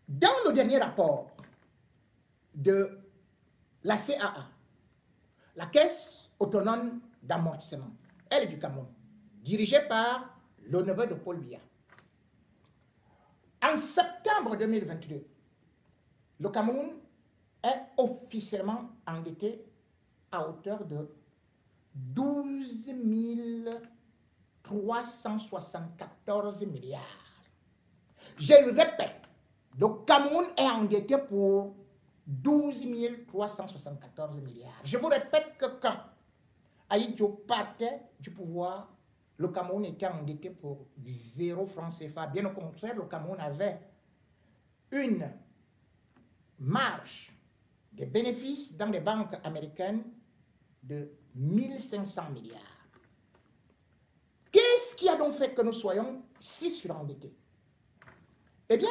Dans le dernier rapport de la CAA, la Caisse autonome d'amortissement, elle est du Cameroun, dirigée par le neveu de Paul Biya. En septembre 2022, le Cameroun est officiellement endetté à hauteur de 12 374 milliards. Je le répète, le Cameroun est endetté pour 12 374 milliards. Je vous répète que quand Ahidjo partait du pouvoir, le Cameroun était endetté pour 0 francs CFA. Bien au contraire, le Cameroun avait une marge de bénéfices dans les banques américaines de 1500 milliards. Qu'est-ce qui a donc fait que nous soyons si surendettés? Eh bien,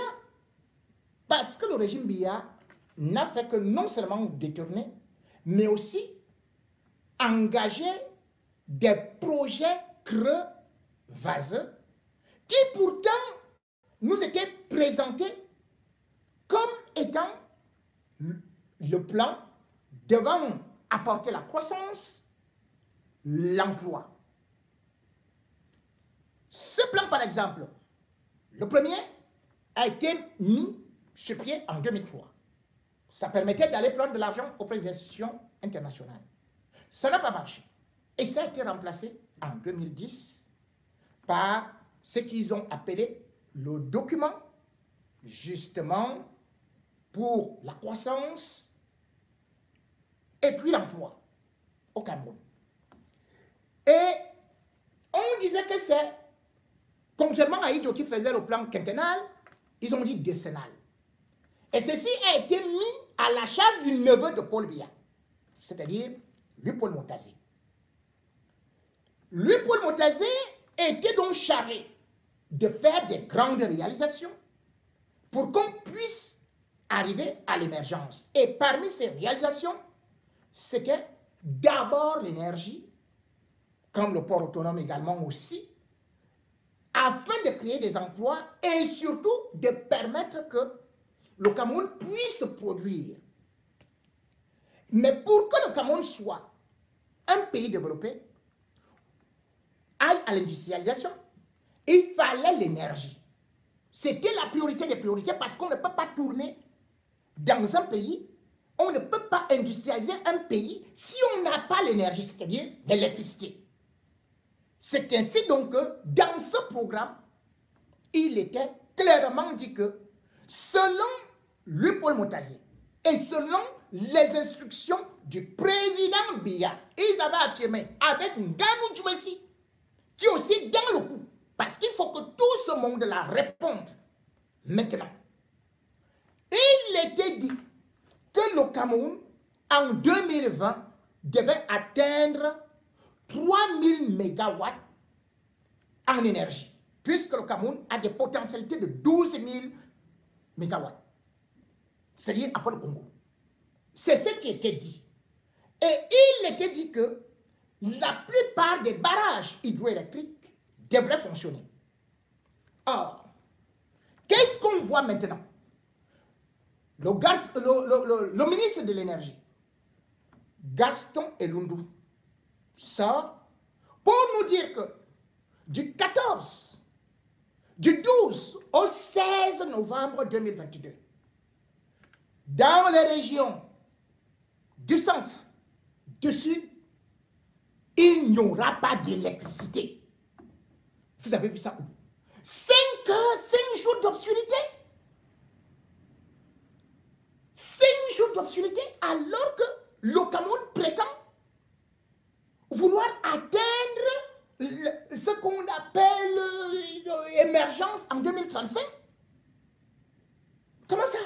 parce que le régime Biya n'a fait que non seulement détourner, mais aussi engager des projets creux, vaseux, qui pourtant nous étaient présentés comme étant le plan devant apporter la croissance, l'emploi. Ce plan, par exemple, le premier a été mis sur pied en 2003. Ça permettait d'aller prendre de l'argent auprès des institutions internationales. Ça n'a pas marché. Et ça a été remplacé en 2010 par ce qu'ils ont appelé le document, justement, pour la croissance et puis l'emploi au Cameroun. Et on disait que c'est, contrairement à Ahidjo qui faisait le plan quinquennal, ils ont dit décennal. Et ceci a été mis à la charge du neveu de Paul Biya, c'est-à-dire lui, Paul Montazé. Lui, Paul Montazé, était donc chargé de faire des grandes réalisations pour qu'on puisse arriver à l'émergence. Et parmi ces réalisations, c'est que d'abord l'énergie, comme le port autonome également aussi, afin de créer des emplois et surtout de permettre que le Cameroun puisse produire. Mais pour que le Cameroun soit un pays développé, aille à l'industrialisation, il fallait l'énergie. C'était la priorité des priorités parce qu'on ne peut pas tourner dans un pays, on ne peut pas industrialiser un pays si on n'a pas l'énergie, c'est-à-dire l'électricité. C'est ainsi donc que dans ce programme, il était clairement dit que selon lui, Paul Montazé, et selon les instructions du président Biya, ils avaient affirmé avec Nganou Djouessi, qui est aussi dans le coup, parce qu'il faut que tout ce monde-là réponde maintenant. Il était dit que le Cameroun, en 2020, devait atteindre 3000 mégawatts en énergie, puisque le Cameroun a des potentialités de 12 000 mégawatts, c'est-à-dire après le Congo. C'est ce qui était dit. Et il était dit que la plupart des barrages hydroélectriques devraient fonctionner. Or, qu'est-ce qu'on voit maintenant? Le ministre de l'énergie, Gaston Elundou, sort pour nous dire que du 14, du 12 au 16 novembre 2022, dans les régions du centre, du sud, il n'y aura pas d'électricité. Vous avez vu ça où? 5 jours d'obscurité. 5 jours d'obscurité alors que le Cameroun prétend vouloir atteindre ce qu'on appelle émergence en 2035. Comment ça?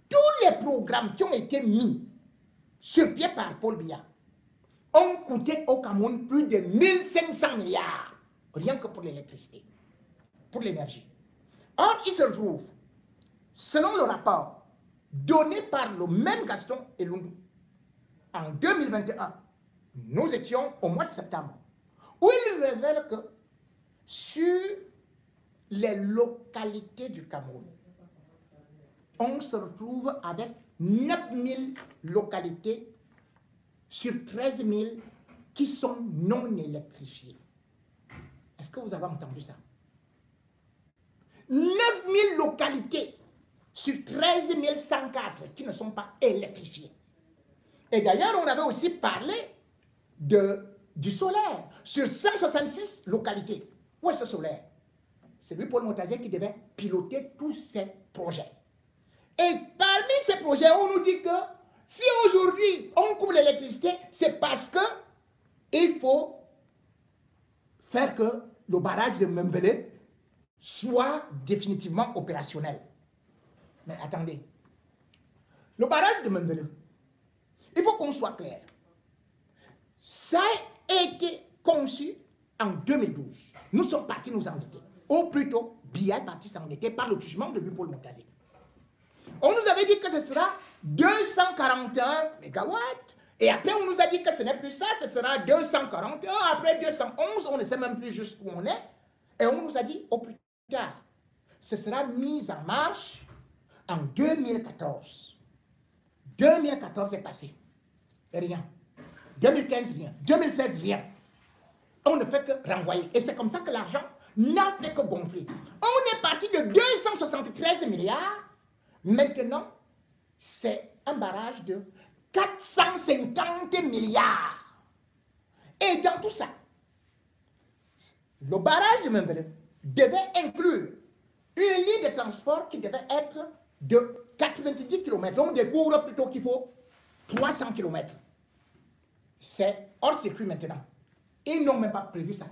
Tous les programmes qui ont été mis sur pied par Paul Biya ont coûté au Cameroun plus de 1500 milliards, rien que pour l'électricité, pour l'énergie. Or, il se retrouve, selon le rapport donné par le même Gaston Elundou, en 2021, nous étions au mois de septembre, où il révèle que sur les localités du Cameroun, on se retrouve avec 9000 localités sur 13 000 qui sont non électrifiées. Est-ce que vous avez entendu ça? 9000 localités sur 13 104 qui ne sont pas électrifiées. Et d'ailleurs, on avait aussi parlé du solaire sur 166 localités. Où est ce solaire? C'est lui, Paul Montazier, qui devait piloter tous ces projets. Et parmi ces projets, on nous dit que si aujourd'hui on coupe l'électricité, c'est parce que il faut faire que le barrage de Membele soit définitivement opérationnel. Mais attendez, le barrage de Membele, il faut qu'on soit clair. Ça a été conçu en 2012. Nous sommes partis nous endetter. Ou plutôt, BIA est parti s'endetter par le jugement de Paul Montazier. On nous avait dit que ce sera 241 mégawatts. Et après, on nous a dit que ce n'est plus ça, ce sera 241. Après 211, on ne sait même plus jusqu'où on est. Et on nous a dit, au plus tard, ce sera mis en marche en 2014. 2014 est passé. Rien. 2015, rien. 2016, rien. On ne fait que renvoyer. Et c'est comme ça que l'argent n'a fait que gonfler. On est parti de 273 milliards. Maintenant, c'est un barrage de 450 milliards. Et dans tout ça, le barrage de Membele devait inclure une ligne de transport qui devait être de 90 km. On découvre plutôt qu'il faut 300 km. C'est hors circuit maintenant. Ils n'ont même pas prévu ça.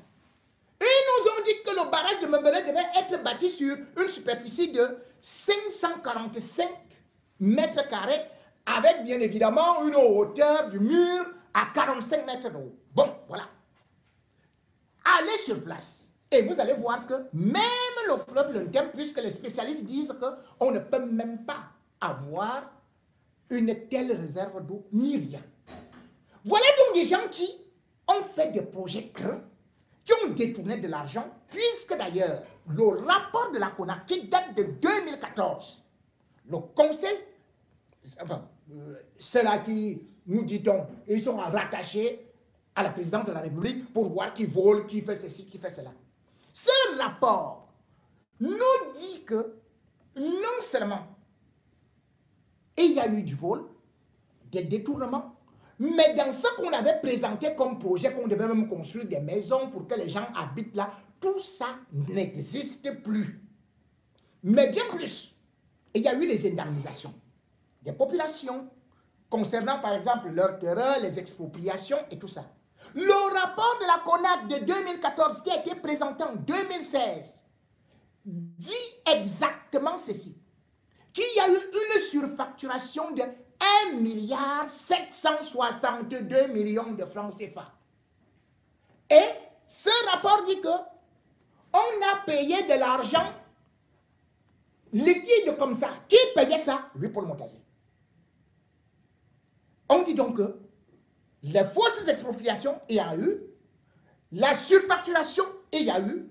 Ils nous ont dit que le barrage de Membele devait être bâti sur une superficie de 545 mètres carrés avec bien évidemment une hauteur du mur à 45 mètres de haut. Bon, voilà. Allez sur place et vous allez voir que même le fleuve Lentem, puisque les spécialistes disent qu'on ne peut même pas avoir une telle réserve d'eau ni rien. Voilà donc des gens qui ont fait des projets creux, qui ont détourné de l'argent, puisque d'ailleurs, le rapport de la CONAC qui date de 2014, le conseil, enfin, c'est là qui, nous dit-on, ils sont rattachés à la présidente de la République pour voir qui vole, qui fait ceci, qui fait cela. Ce rapport nous dit que non seulement il y a eu du vol, des détournements, mais dans ce qu'on avait présenté comme projet, qu'on devait même construire des maisons pour que les gens habitent là, tout ça n'existe plus. Mais bien plus, il y a eu les indemnisations des populations concernant par exemple leurs terrains, les expropriations et tout ça. Le rapport de la CONAC de 2014 qui a été présenté en 2016 dit exactement ceci, qu'il y a eu une surfacturation de 1 762 millions de francs CFA. Et ce rapport dit que on a payé de l'argent liquide comme ça. Qui payait ça? Lui, Paul Montazier. On dit donc que les fausses expropriations, il y a eu, la surfacturation, il y a eu,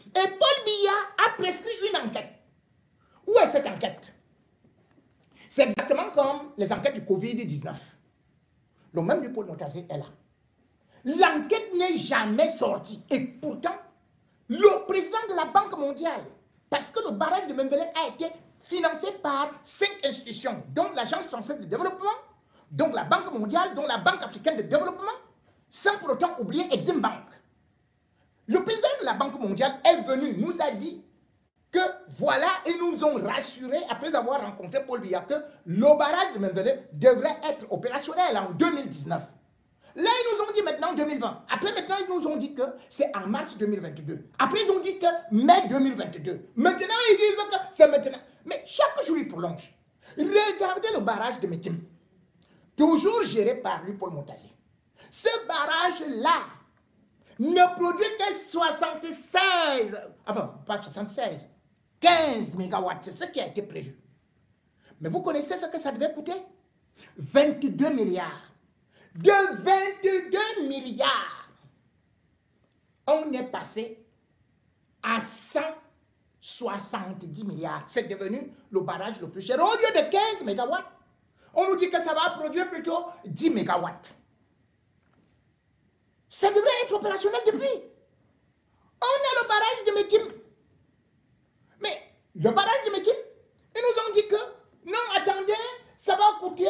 et Paul Biya a prescrit une enquête. Où est cette enquête? C'est exactement comme les enquêtes du Covid-19. Le même du Paul Montazier est là. L'enquête n'est jamais sortie. Et pourtant, le président de la Banque mondiale, parce que le barrage de Membele a été financé par 5 institutions, dont l'Agence française de développement, dont la Banque mondiale, dont la Banque africaine de développement, sans pour autant oublier Exim Bank. Le président de la Banque mondiale est venu, nous a dit que voilà, ils nous ont rassurés, après avoir rencontré Paul Biya, que le barrage de Membele devrait être opérationnel en 2019. Là, ils nous ont dit maintenant 2020. Après, maintenant, ils nous ont dit que c'est en mars 2022. Après, ils ont dit que mai 2022. Maintenant, ils disent que c'est maintenant. Mais chaque jour, ils prolongent. Regardez le barrage de Mekim. Toujours géré par lui, Paul Montazier. Ce barrage-là ne produit que 76, enfin, pas 76, 15 mégawatts. C'est ce qui a été prévu. Mais vous connaissez ce que ça devait coûter? 22 milliards. De 22 milliards, on est passé à 70 milliards. C'est devenu le barrage le plus cher. Au lieu de 15 mégawatts, on nous dit que ça va produire plutôt 10 mégawatts. Ça devrait être opérationnel depuis. On a le barrage de Mekim. Mais le barrage de Mekim, ils nous ont dit que non, attendez, ça va coûter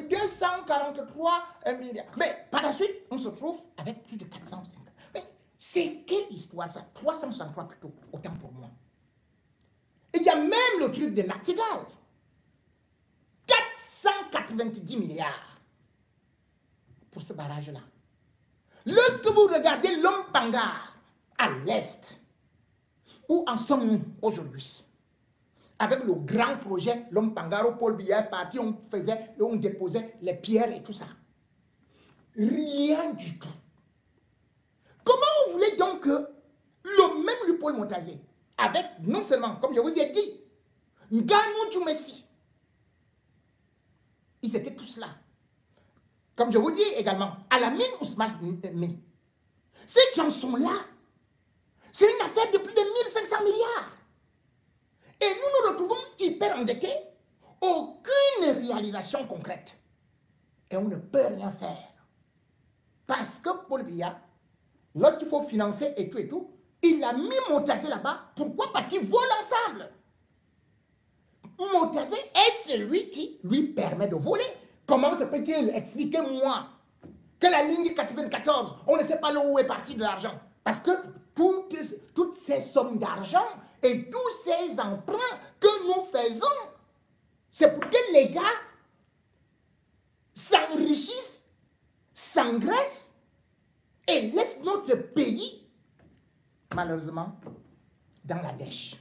243 milliards. Mais par la suite, on se trouve avec plus de 450. Mais c'est quelle histoire ça? 363 plutôt, autant pour moi. Il y a même le truc de Nachtigal. 490 milliards pour ce barrage-là. Lorsque vous regardez Lompangar à l'est, où en sommes-nous aujourd'hui? Avec le grand projet Lompangar, où Paul Biya est parti, on déposait les pierres et tout ça. Rien du tout. Comment vous voulez donc que le même Lupold Montazé, avec non seulement, comme je vous ai dit, Nganou Djoumessi, ils étaient tous là. Comme je vous dis également, à la mine Ousmane Mine. Ces gens sont là. C'est une affaire de plus de 1500 milliards. Et nous nous retrouvons hyper endettés. Aucune réalisation concrète. Et on ne peut rien faire. Parce que Paul Biya, lorsqu'il faut financer et tout, il a mis Montazé là-bas. Pourquoi? Parce qu'ils volent ensemble. Montazé est celui qui lui permet de voler. Comment se peut-il, expliquez-moi, que la ligne 94, on ne sait pas où est parti de l'argent? Parce que toutes ces sommes d'argent et tous ces emprunts que nous faisons, c'est pour que les gars s'enrichissent, s'engraissent et laissent notre pays, malheureusement, dans la dèche.